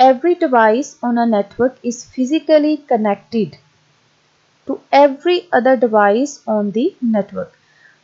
every device on a network is physically connected to every other device on the network.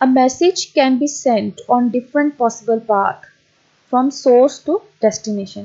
A message can be sent on different possible path from source to destination.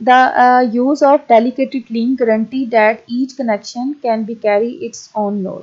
The use of delegated link guarantee that each connection can be carry its own load.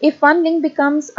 If one link becomes